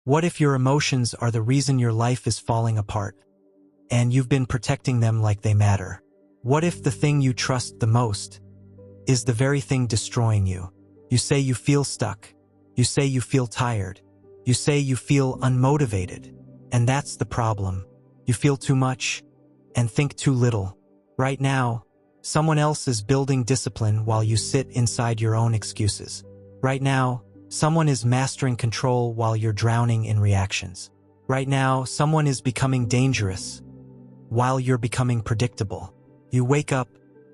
What if your emotions are the reason your life is falling apart, and you've been protecting them like they matter? What if the thing you trust the most is the very thing destroying you? You say you feel stuck. You say you feel tired. You say you feel unmotivated. And that's the problem. You feel too much and think too little. Right now, someone else is building discipline while you sit inside your own excuses. Right now, someone is mastering control while you're drowning in reactions. Right now, someone is becoming dangerous while you're becoming predictable. You wake up,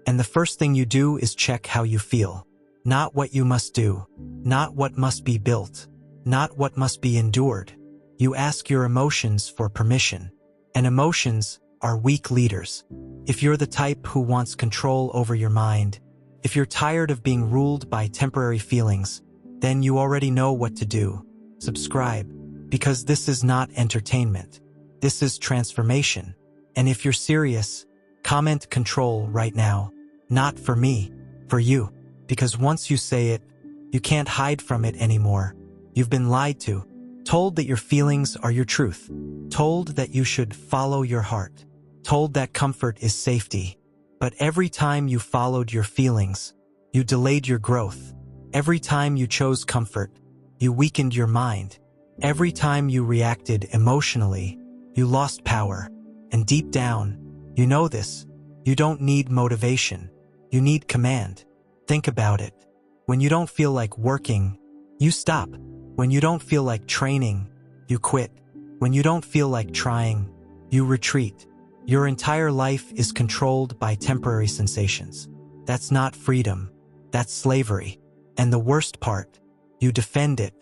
and the first thing you do is check how you feel. Not what you must do, not what must be built, not what must be endured. You ask your emotions for permission, and emotions are weak leaders. If you're the type who wants control over your mind, if you're tired of being ruled by temporary feelings, then you already know what to do. Subscribe, because this is not entertainment. This is transformation. And if you're serious, comment control right now. Not for me, for you. Because once you say it, you can't hide from it anymore. You've been lied to, told that your feelings are your truth, told that you should follow your heart, told that comfort is safety. But every time you followed your feelings, you delayed your growth. Every time you chose comfort, you weakened your mind. Every time you reacted emotionally, you lost power. And deep down, you know this. You don't need motivation. You need command. Think about it. When you don't feel like working, you stop. When you don't feel like training, you quit. When you don't feel like trying, you retreat. Your entire life is controlled by temporary sensations. That's not freedom. That's slavery. And the worst part, you defend it.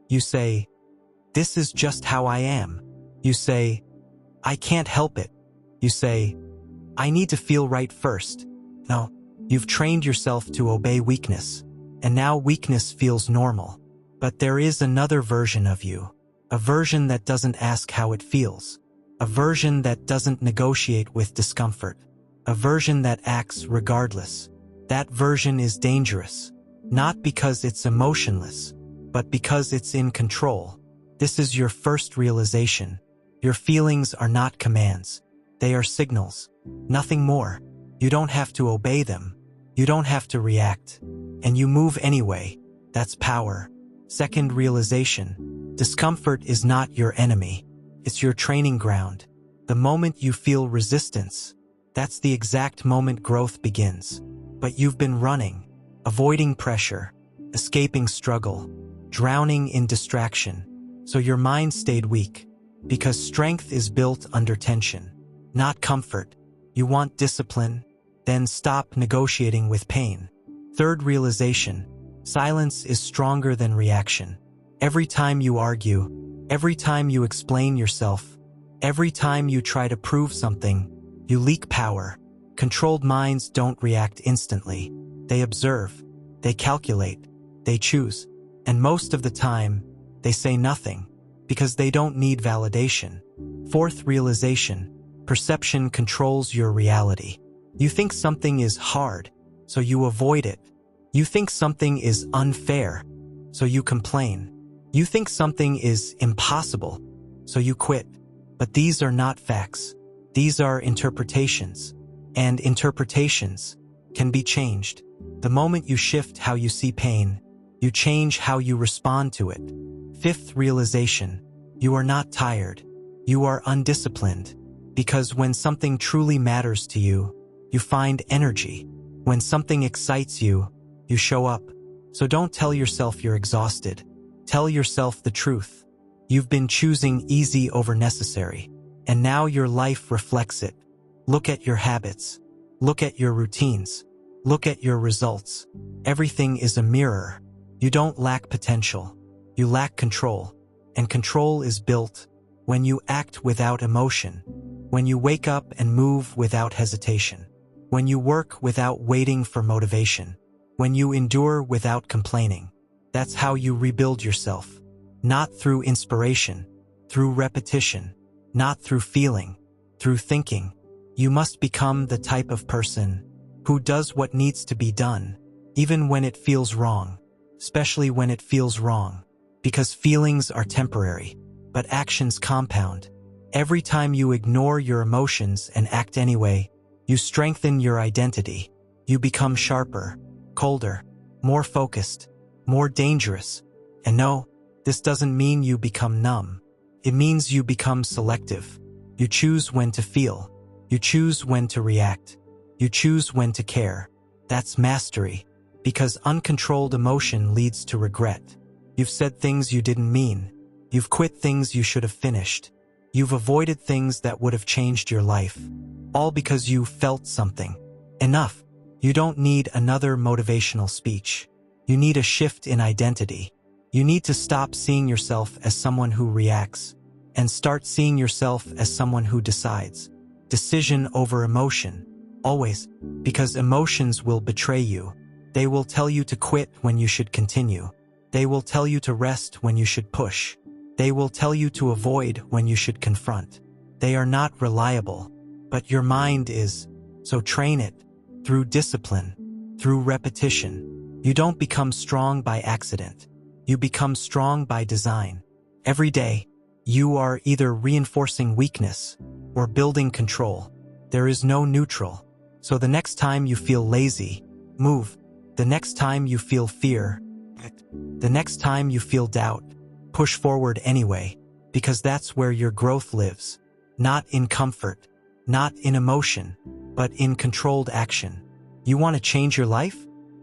You say, "This is just how I am." You say, "I can't help it." You say, "I need to feel right first." No, you've trained yourself to obey weakness, and now weakness feels normal. But there is another version of you, a version that doesn't ask how it feels, a version that doesn't negotiate with discomfort, a version that acts regardless. That version is dangerous, not because it's emotionless, but because it's in control. This is your first realization. Your feelings are not commands. They are signals. Nothing more. You don't have to obey them. You don't have to react. And you move anyway. That's power. Second realization. Discomfort is not your enemy. It's your training ground. The moment you feel resistance, that's the exact moment growth begins. But you've been running, avoiding pressure, escaping struggle, drowning in distraction. So your mind stayed weak. Because strength is built under tension, not comfort. You want discipline, then stop negotiating with pain. Third realization. Silence is stronger than reaction. Every time you argue, every time you explain yourself, every time you try to prove something, you leak power. Controlled minds don't react instantly. They observe, they calculate, they choose. And most of the time, they say nothing, because they don't need validation. Fourth realization. Perception controls your reality. You think something is hard, so you avoid it. You think something is unfair, so you complain. You think something is impossible, so you quit. But these are not facts. These are interpretations. And interpretations can be changed. The moment you shift how you see pain, you change how you respond to it. Fifth realization. You are not tired. You are undisciplined. Because when something truly matters to you, you find energy. When something excites you, you show up. So don't tell yourself you're exhausted. Tell yourself the truth. You've been choosing easy over necessary. And now your life reflects it. Look at your habits. Look at your routines. Look at your results. Everything is a mirror. You don't lack potential. You lack control. And control is built when you act without emotion. When you wake up and move without hesitation. When you work without waiting for motivation. When you endure without complaining. That's how you rebuild yourself. Not through inspiration, through repetition, not through feeling, through thinking. You must become the type of person who does what needs to be done, even when it feels wrong, especially when it feels wrong, because feelings are temporary. but actions compound. Every time you ignore your emotions and act anyway, you strengthen your identity. You become sharper, colder, more focused, more dangerous. And no, this doesn't mean you become numb. It means you become selective. You choose when to feel. You choose when to react. You choose when to care. That's mastery, because uncontrolled emotion leads to regret. You've said things you didn't mean. You've quit things you should have finished. You've avoided things that would have changed your life. All because you felt something. Enough. You don't need another motivational speech. You need a shift in identity. You need to stop seeing yourself as someone who reacts and start seeing yourself as someone who decides. Decision over emotion. Always. Because emotions will betray you. They will tell you to quit when you should continue. They will tell you to rest when you should push. They will tell you to avoid when you should confront. They are not reliable, but your mind is. So train it. Through discipline. Through repetition. You don't become strong by accident. You become strong by design. Every day, you are either reinforcing weakness or building control. There is no neutral. So the next time you feel lazy, move. The next time you feel fear, the next time you feel doubt, push forward anyway, because that's where your growth lives. Not in comfort, not in emotion, but in controlled action. You want to change your life?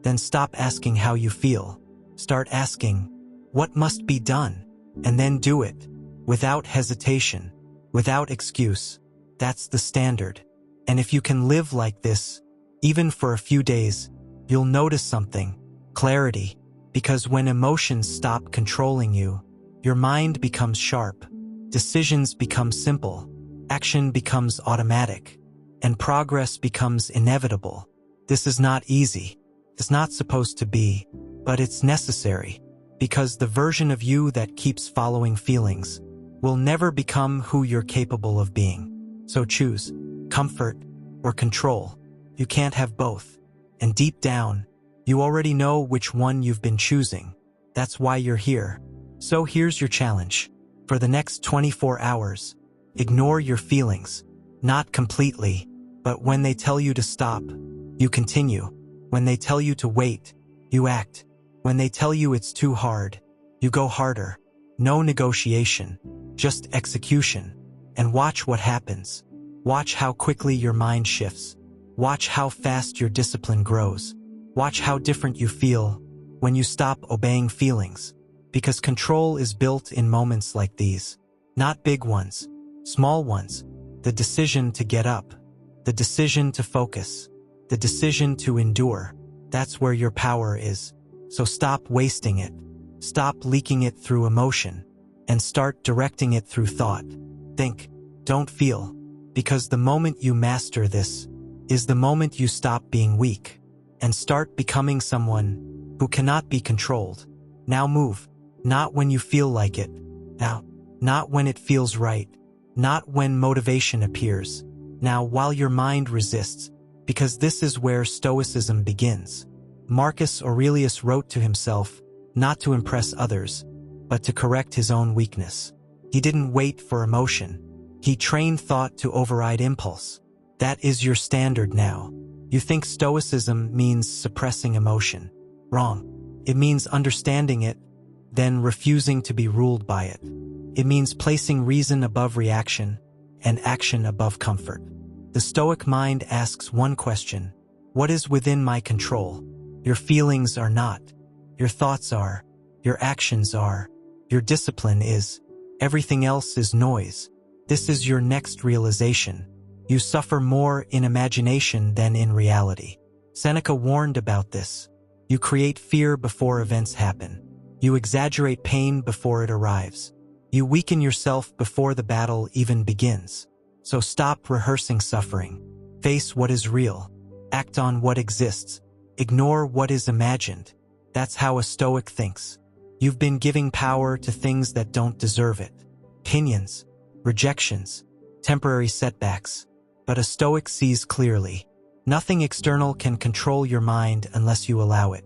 Then stop asking how you feel. Start asking, what must be done? And then do it, without hesitation, without excuse. That's the standard. And if you can live like this, even for a few days, you'll notice something, clarity. Because when emotions stop controlling you, your mind becomes sharp, decisions become simple, action becomes automatic, and progress becomes inevitable. This is not easy. It's not supposed to be, but it's necessary. Because the version of you that keeps following feelings will never become who you're capable of being. So choose comfort or control. You can't have both. And deep down, you already know which one you've been choosing. That's why you're here. So here's your challenge. For the next 24 hours, ignore your feelings. Not completely, but when they tell you to stop, you continue. When they tell you to wait, you act. When they tell you it's too hard, you go harder. No negotiation, just execution. And watch what happens. Watch how quickly your mind shifts. Watch how fast your discipline grows. Watch how different you feel when you stop obeying feelings. Because control is built in moments like these. Not big ones, small ones. The decision to get up. The decision to focus. The decision to endure. That's where your power is. So stop wasting it. Stop leaking it through emotion. And start directing it through thought. Think, don't feel. Because the moment you master this is the moment you stop being weak and start becoming someone who cannot be controlled. Now move. Not when you feel like it. Now. Not when it feels right. Not when motivation appears. Now while your mind resists. Because this is where Stoicism begins. Marcus Aurelius wrote to himself, not to impress others, but to correct his own weakness. He didn't wait for emotion. He trained thought to override impulse. That is your standard now. You think Stoicism means suppressing emotion. Wrong. It means understanding it, then refusing to be ruled by it. It means placing reason above reaction and action above comfort. The Stoic mind asks one question: what is within my control? Your feelings are not. Your thoughts are. Your actions are. Your discipline is. Everything else is noise. This is your next realization. You suffer more in imagination than in reality. Seneca warned about this. You create fear before events happen. You exaggerate pain before it arrives. You weaken yourself before the battle even begins. So stop rehearsing suffering. Face what is real. Act on what exists. Ignore what is imagined. That's how a Stoic thinks. You've been giving power to things that don't deserve it. Opinions, rejections, temporary setbacks. But a Stoic sees clearly. Nothing external can control your mind unless you allow it.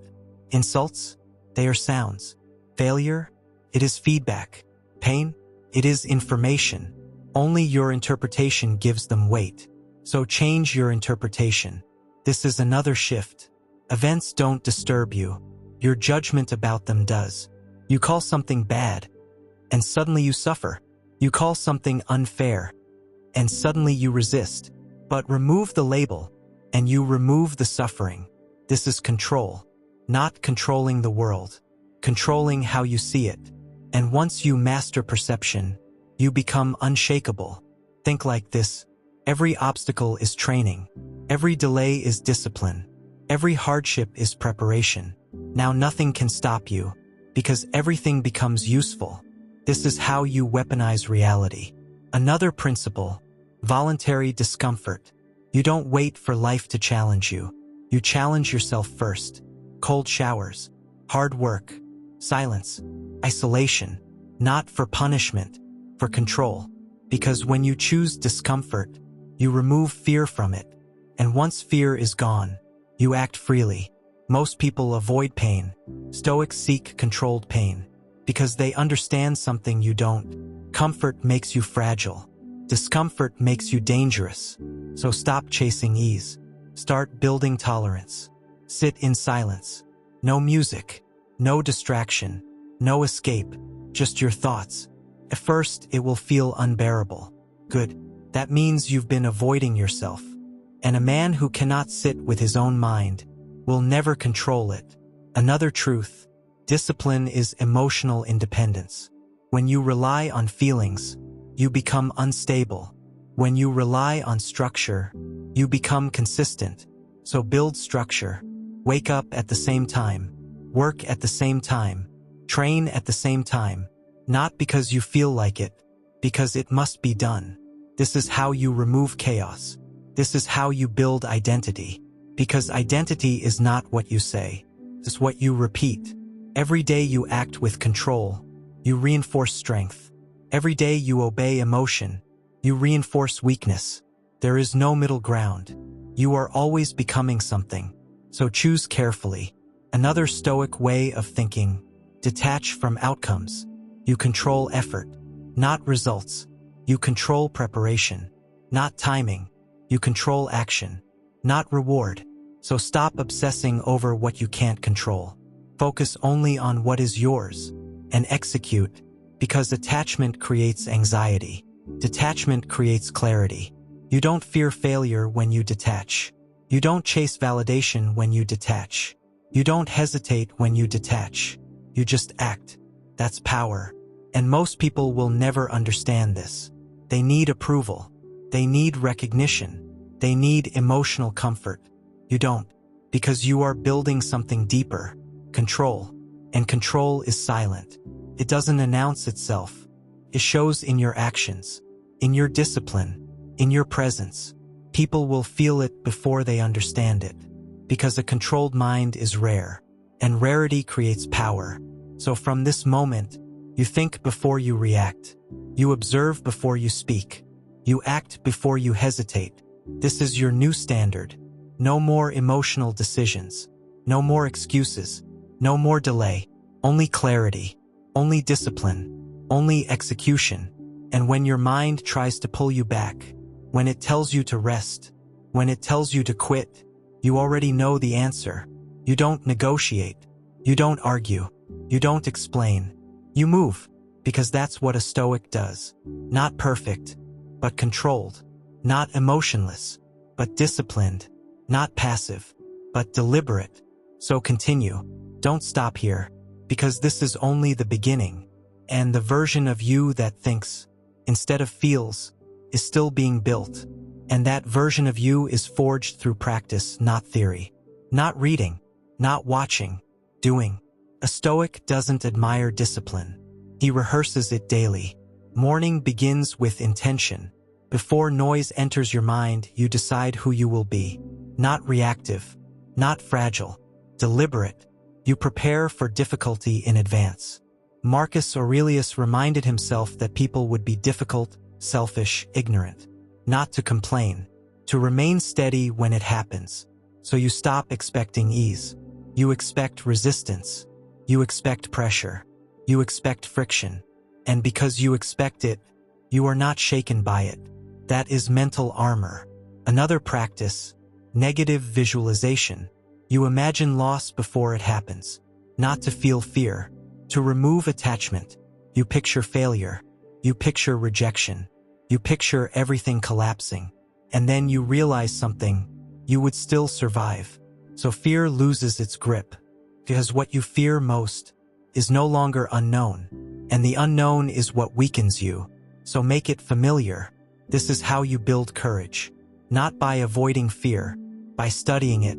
Insults? They are sounds. Failure? It is feedback. Pain? It is information. Only your interpretation gives them weight. So change your interpretation. This is another shift. Events don't disturb you. Your judgment about them does. You call something bad, and suddenly you suffer. You call something unfair, and suddenly you resist. But remove the label, and you remove the suffering. This is control. Not controlling the world. Controlling how you see it. And once you master perception, you become unshakable. Think like this. Every obstacle is training. Every delay is discipline. Every hardship is preparation. Now nothing can stop you, because everything becomes useful. This is how you weaponize reality. Another principle, voluntary discomfort. You don't wait for life to challenge you. You challenge yourself first. Cold showers, hard work, silence, isolation, not for punishment, for control. Because when you choose discomfort, you remove fear from it. And once fear is gone, you act freely. Most people avoid pain. Stoics seek controlled pain, because they understand something you don't. Comfort makes you fragile. Discomfort makes you dangerous. So stop chasing ease. Start building tolerance. Sit in silence. No music. No distraction. No escape. Just your thoughts. At first, it will feel unbearable. Good. That means you've been avoiding yourself. And a man who cannot sit with his own mind will never control it. Another truth. Discipline is emotional independence. When you rely on feelings, you become unstable. When you rely on structure, you become consistent. So build structure. Wake up at the same time. Work at the same time. Train at the same time. Not because you feel like it, because it must be done. This is how you remove chaos. This is how you build identity. Because identity is not what you say. It's what you repeat. Every day you act with control, you reinforce strength. Every day you obey emotion, you reinforce weakness. There is no middle ground. You are always becoming something. So choose carefully. Another Stoic way of thinking. Detach from outcomes. You control effort, not results. You control preparation, not timing. You control action, not reward. So stop obsessing over what you can't control. Focus only on what is yours, and execute, because attachment creates anxiety. Detachment creates clarity. You don't fear failure when you detach. You don't chase validation when you detach. You don't hesitate when you detach. You just act. That's power. And most people will never understand this. They need approval. They need recognition. They need emotional comfort. You don't, because you are building something deeper. Control. And control is silent. It doesn't announce itself. It shows in your actions, in your discipline, in your presence. People will feel it before they understand it. Because a controlled mind is rare. And rarity creates power. So from this moment, you think before you react. You observe before you speak. You act before you hesitate. This is your new standard. No more emotional decisions. No more excuses. No more delay. Only clarity. Only discipline. Only execution. And when your mind tries to pull you back, when it tells you to rest, when it tells you to quit, you already know the answer. You don't negotiate. You don't argue. You don't explain. You move, because that's what a Stoic does. Not perfect, but controlled. Not emotionless, but disciplined. Not passive, but deliberate. So continue. Don't stop here, because this is only the beginning. And the version of you that thinks, instead of feels, is still being built. And that version of you is forged through practice, not theory. Not reading, not watching, doing. A Stoic doesn't admire discipline. He rehearses it daily. Morning begins with intention. Before noise enters your mind, you decide who you will be. Not reactive, not fragile, deliberate. You prepare for difficulty in advance. Marcus Aurelius reminded himself that people would be difficult, selfish, ignorant. Not to complain, to remain steady when it happens. So you stop expecting ease. You expect resistance. You expect pressure. You expect friction. And because you expect it, you are not shaken by it. That is mental armor. Another practice, negative visualization. You imagine loss before it happens, not to feel fear. To remove attachment, you picture failure. You picture rejection. You picture everything collapsing. And then you realize something, you would still survive. So fear loses its grip, because what you fear most is no longer unknown, and the unknown is what weakens you. So make it familiar. This is how you build courage, not by avoiding fear, by studying it.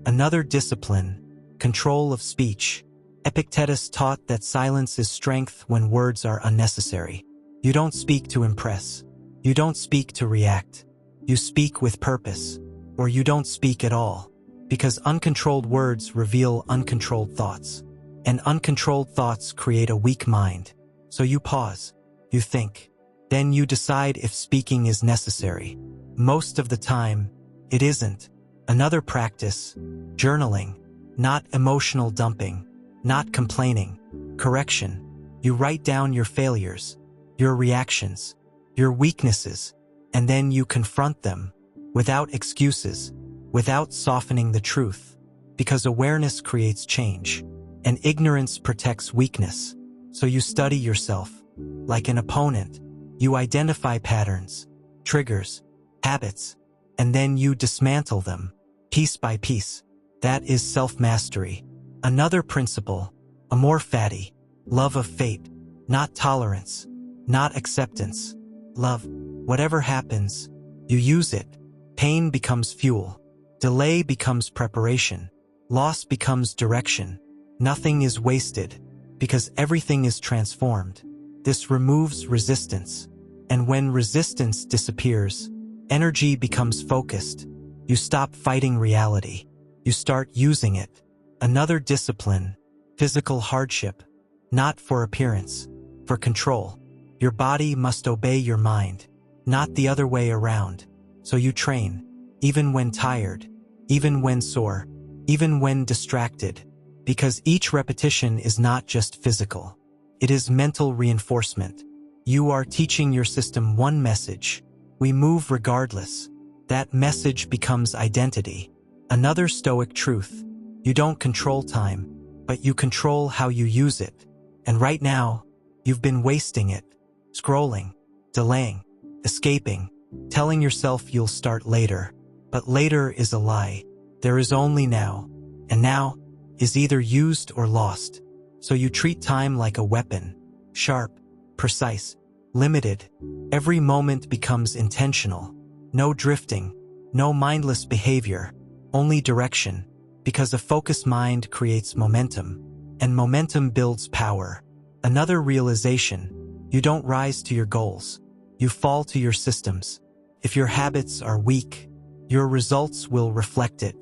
Another discipline, control of speech. Epictetus taught that silence is strength when words are unnecessary. You don't speak to impress. You don't speak to react. You speak with purpose, or you don't speak at all, because uncontrolled words reveal uncontrolled thoughts, and uncontrolled thoughts create a weak mind. So you pause, you think, then you decide if speaking is necessary. Most of the time, it isn't. Another practice, journaling, not emotional dumping, not complaining, correction. You write down your failures, your reactions, your weaknesses, and then you confront them, without excuses, without softening the truth, because awareness creates change, and ignorance protects weakness. So you study yourself, like an opponent. You identify patterns, triggers, habits, and then you dismantle them, piece by piece. That is self-mastery. Another principle, amor fati, love of fate, not tolerance, not acceptance. Love, whatever happens, you use it. Pain becomes fuel. Delay becomes preparation. Loss becomes direction. Nothing is wasted, because everything is transformed. This removes resistance. And when resistance disappears, energy becomes focused. You stop fighting reality. You start using it. Another discipline, physical hardship, not for appearance, for control. Your body must obey your mind, not the other way around. So you train, even when tired, even when sore, even when distracted, because each repetition is not just physical. It is mental reinforcement. You are teaching your system one message. We move regardless. That message becomes identity. Another Stoic truth. You don't control time, but you control how you use it. And right now, you've been wasting it. Scrolling, delaying, escaping, telling yourself you'll start later. But later is a lie. There is only now. And now is either used or lost. So you treat time like a weapon. Sharp, precise, limited. Every moment becomes intentional. No drifting, no mindless behavior, only direction. Because a focused mind creates momentum, and momentum builds power. Another realization, you don't rise to your goals. You fall to your systems. If your habits are weak, your results will reflect it.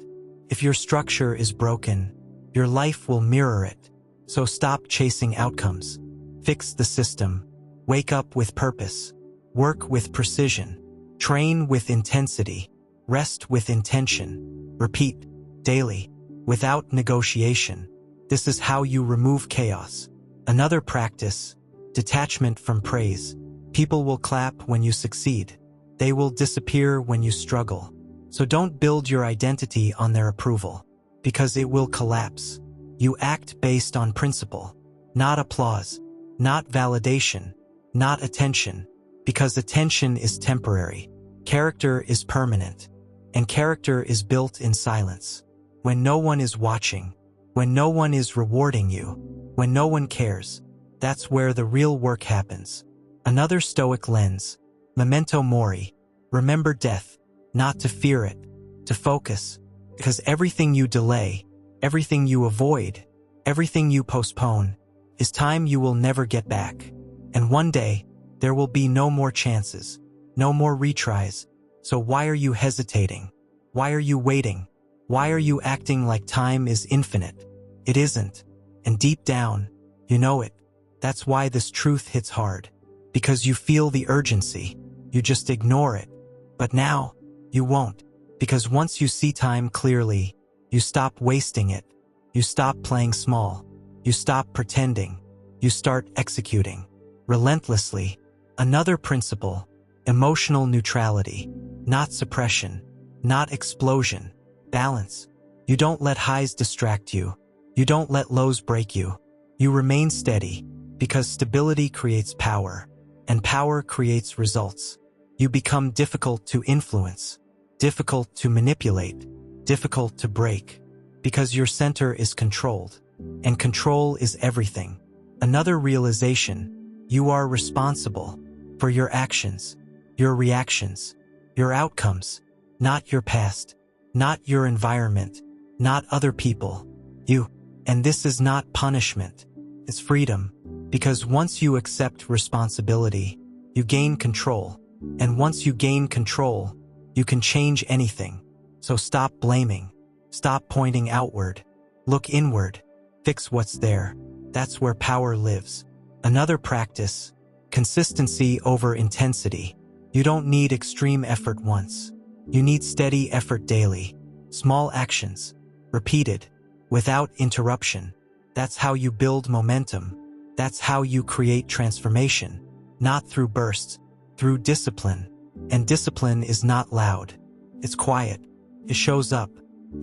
If your structure is broken, your life will mirror it. So stop chasing outcomes. Fix the system. Wake up with purpose. Work with precision. Train with intensity. Rest with intention. Repeat daily, without negotiation. This is how you remove chaos. Another practice, detachment from praise. People will clap when you succeed. They will disappear when you struggle. So don't build your identity on their approval, because it will collapse. You act based on principle, not applause, not validation, not attention, because attention is temporary. Character is permanent, and character is built in silence. When no one is watching, when no one is rewarding you, when no one cares, that's where the real work happens. Another Stoic lens, memento mori, remember death, not to fear it, to focus, because everything you delay, everything you avoid, everything you postpone, is time you will never get back. And one day, there will be no more chances, no more retries. So why are you hesitating? Why are you waiting? Why are you acting like time is infinite? It isn't. And deep down, you know it. That's why this truth hits hard. Because you feel the urgency. You just ignore it. But now, you won't. Because once you see time clearly, you stop wasting it. You stop playing small. You stop pretending. You start executing. relentlessly. Another principle, emotional neutrality, not suppression, not explosion, balance. You don't let highs distract you. You don't let lows break you. You remain steady, because stability creates power, and power creates results. You become difficult to influence, difficult to manipulate, difficult to break, because your center is controlled, and control is everything. Another realization, you are responsible for your actions, your reactions, your outcomes, not your past, not your environment, not other people, you. And this is not punishment, it's freedom, because once you accept responsibility, you gain control, and once you gain control, you can change anything. So stop blaming, stop pointing outward, look inward, fix what's there. That's where power lives. Another practice, consistency over intensity. You don't need extreme effort once. You need steady effort daily, small actions, repeated, without interruption. That's how you build momentum. That's how you create transformation, not through bursts, through discipline. And discipline is not loud. It's quiet. It shows up.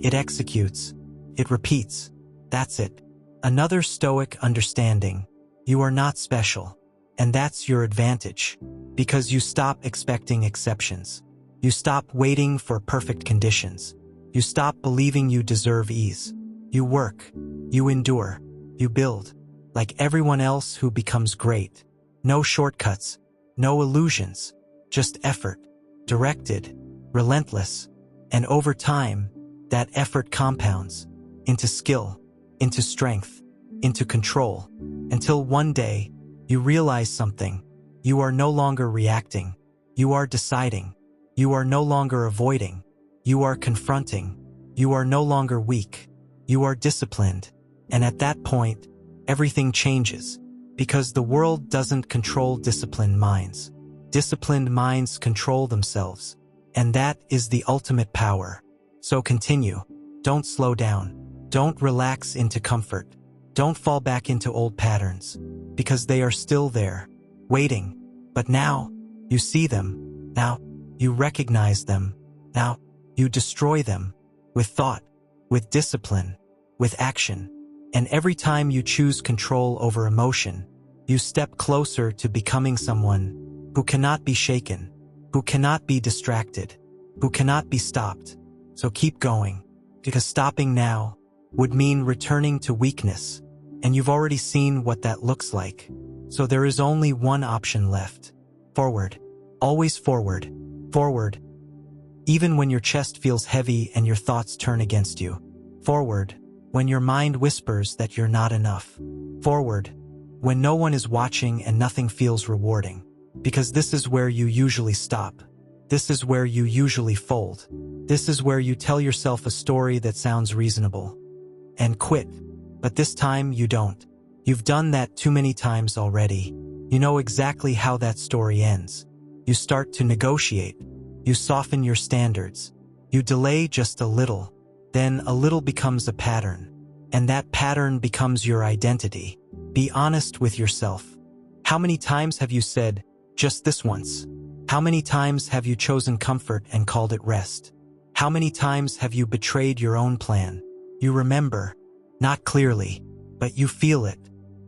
It executes. It repeats. That's it. Another Stoic understanding. You are not special. And that's your advantage. Because you stop expecting exceptions. You stop waiting for perfect conditions. You stop believing you deserve ease. You work. You endure. You build. Like everyone else who becomes great. No shortcuts. No illusions. Just effort. Directed. Relentless. And over time, that effort compounds. Into skill. Into strength. Into control. Until one day, you realize something. You are no longer reacting. You are deciding. You are no longer avoiding. You are confronting. You are no longer weak. You are disciplined. And at that point, everything changes. Because the world doesn't control disciplined minds. Disciplined minds control themselves. And that is the ultimate power. So continue. Don't slow down. Don't relax into comfort. Don't fall back into old patterns. Because they are still there, waiting. But now, you see them. Now, you recognize them. Now, you destroy them. With thought, with discipline, with action. And every time you choose control over emotion, you step closer to becoming someone who cannot be shaken, who cannot be distracted, who cannot be stopped. So keep going, because stopping now would mean returning to weakness, and you've already seen what that looks like. So there is only one option left. Forward. Always forward. Forward. Even when your chest feels heavy and your thoughts turn against you. Forward. When your mind whispers that you're not enough. Forward. When no one is watching and nothing feels rewarding. Because this is where you usually stop. This is where you usually fold. This is where you tell yourself a story that sounds reasonable. And quit. But this time you don't. You've done that too many times already. You know exactly how that story ends. You start to negotiate. You soften your standards. You delay just a little. Then a little becomes a pattern. And that pattern becomes your identity. Be honest with yourself. How many times have you said, just this once? How many times have you chosen comfort and called it rest? How many times have you betrayed your own plan? You remember, not clearly, but you feel it.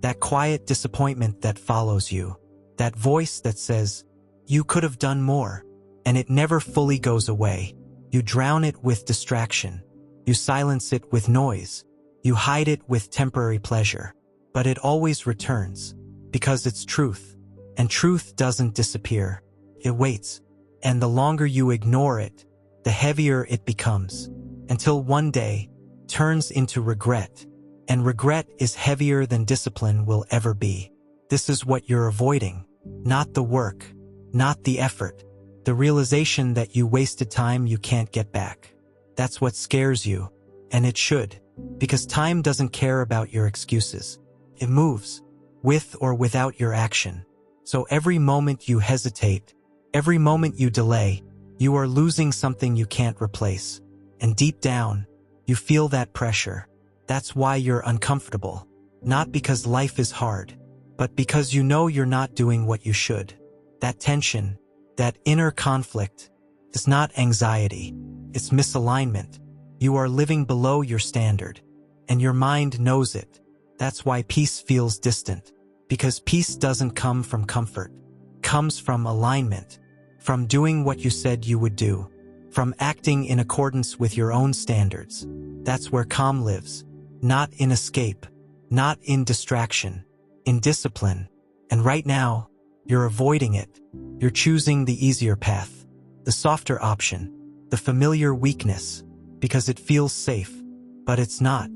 That quiet disappointment that follows you. That voice that says, you could have done more. And it never fully goes away. You drown it with distraction. You silence it with noise. You hide it with temporary pleasure. But it always returns. Because it's truth. And truth doesn't disappear. It waits. And the longer you ignore it, the heavier it becomes. Until one day, turns into regret. And regret is heavier than discipline will ever be. This is what you're avoiding. Not the work. Not the effort. The realization that you wasted time you can't get back. That's what scares you. And it should. Because time doesn't care about your excuses. It moves. With or without your action. So every moment you hesitate, every moment you delay, you are losing something you can't replace. And deep down, you feel that pressure. That's why you're uncomfortable. Not because life is hard, but because you know you're not doing what you should. That tension, that inner conflict, is not anxiety, it's misalignment. You are living below your standard, and your mind knows it. That's why peace feels distant, because peace doesn't come from comfort. It comes from alignment, from doing what you said you would do, from acting in accordance with your own standards. That's where calm lives, not in escape, not in distraction, in discipline. And right now, you're avoiding it. You're choosing the easier path, the softer option, the familiar weakness, because it feels safe, but it's not.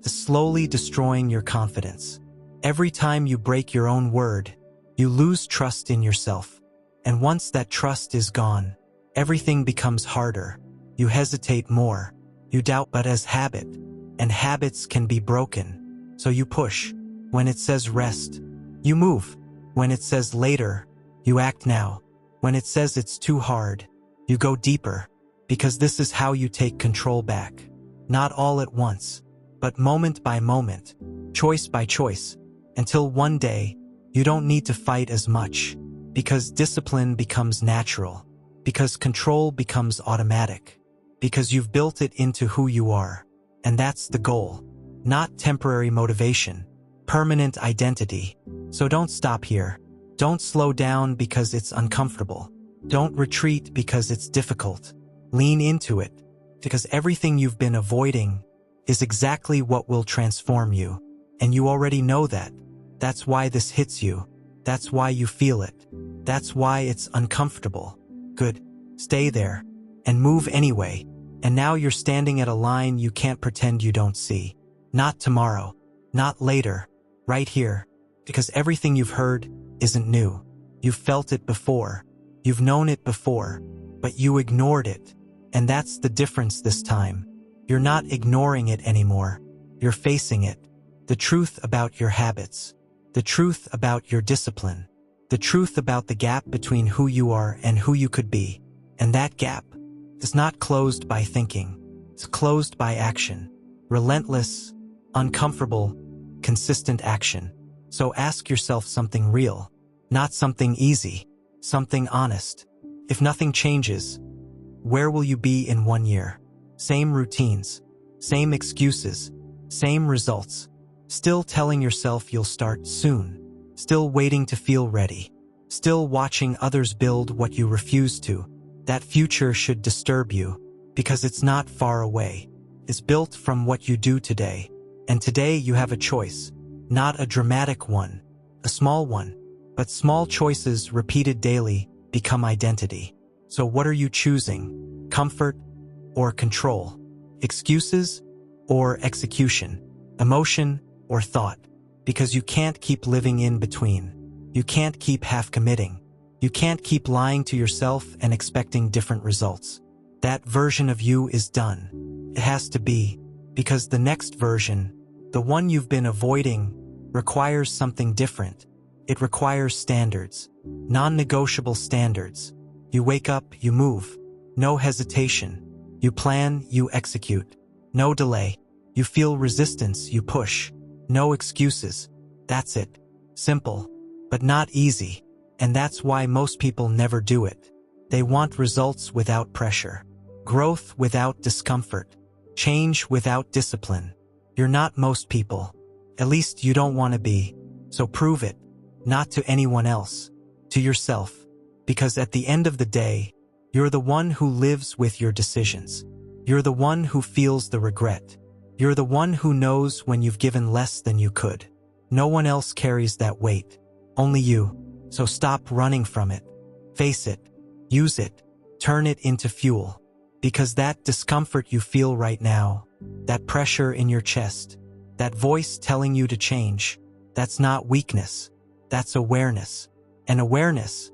It's slowly destroying your confidence. Every time you break your own word, you lose trust in yourself. And once that trust is gone, everything becomes harder. You hesitate more. You doubt, but as habit, and habits can be broken. So you push. When it says rest, you move. When it says later, you act now. When it says it's too hard, you go deeper. Because this is how you take control back. Not all at once, but moment by moment, choice by choice, until one day, you don't need to fight as much, because discipline becomes natural, because control becomes automatic, because you've built it into who you are. And that's the goal. Not temporary motivation, permanent identity. So don't stop here. Don't slow down because it's uncomfortable. Don't retreat because it's difficult. Lean into it, because everything you've been avoiding is exactly what will transform you. And you already know that. That's why this hits you. That's why you feel it. That's why it's uncomfortable. Good. Stay there. And move anyway. And now you're standing at a line you can't pretend you don't see. Not tomorrow. Not later. Right here. Because everything you've heard isn't new. You've felt it before. You've known it before. But you ignored it. And that's the difference this time. You're not ignoring it anymore. You're facing it. The truth about your habits. The truth about your discipline. The truth about the gap between who you are and who you could be. And that gap is not closed by thinking. It's closed by action. Relentless, uncomfortable, consistent action. So ask yourself something real. Not something easy. Something honest. If nothing changes, where will you be in 1 year? Same routines, same excuses, same results. Still telling yourself you'll start soon. Still waiting to feel ready. Still watching others build what you refuse to. That future should disturb you, because it's not far away. It's built from what you do today. And today you have a choice. Not a dramatic one, a small one. But small choices repeated daily become identity. So what are you choosing? Comfort or control? Excuses or execution? Emotion or thought? Because you can't keep living in between. You can't keep half committing. You can't keep lying to yourself and expecting different results. That version of you is done. It has to be, because the next version, the one you've been avoiding, requires something different. It requires standards, non-negotiable standards. You wake up, you move. No hesitation. You plan, you execute. No delay. You feel resistance, you push. No excuses. That's it. Simple, but not easy. And that's why most people never do it. They want results without pressure. Growth without discomfort. Change without discipline. You're not most people. At least you don't want to be. So prove it. Not to anyone else. To yourself. Because at the end of the day, you're the one who lives with your decisions. You're the one who feels the regret. You're the one who knows when you've given less than you could. No one else carries that weight. Only you. So stop running from it. Face it. Use it. Turn it into fuel. Because that discomfort you feel right now, that pressure in your chest, that voice telling you to change, that's not weakness. That's awareness. And awareness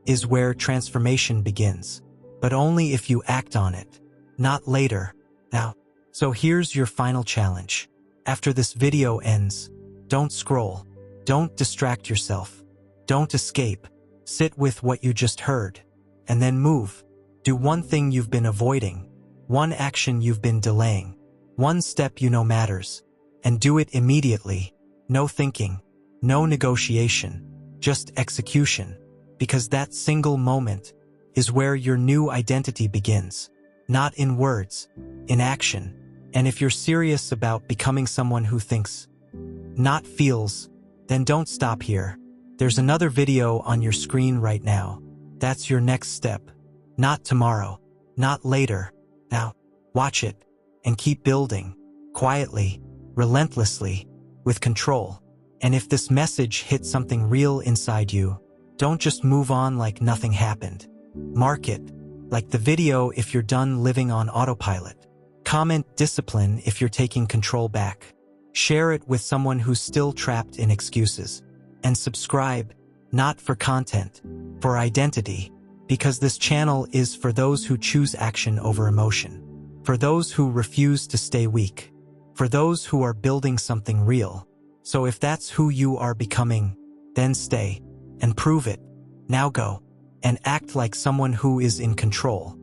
is where transformation begins. But only if you act on it. Not later. Now. So here's your final challenge. After this video ends, don't scroll. Don't distract yourself. Don't escape. Sit with what you just heard. And then move. Do one thing you've been avoiding. One action you've been delaying. One step you know matters. And do it immediately. No thinking. No negotiation, just execution, because that single moment is where your new identity begins. Not in words, in action. And if you're serious about becoming someone who thinks, not feels, then don't stop here. There's another video on your screen right now. That's your next step. Not tomorrow, not later. Now, watch it and keep building, quietly, relentlessly, with control. And if this message hits something real inside you, don't just move on like nothing happened. Mark it, like the video if you're done living on autopilot. Comment discipline if you're taking control back. Share it with someone who's still trapped in excuses. And subscribe, not for content, for identity, because this channel is for those who choose action over emotion, for those who refuse to stay weak, for those who are building something real. So if that's who you are becoming, then stay and prove it. Now go and act like someone who is in control.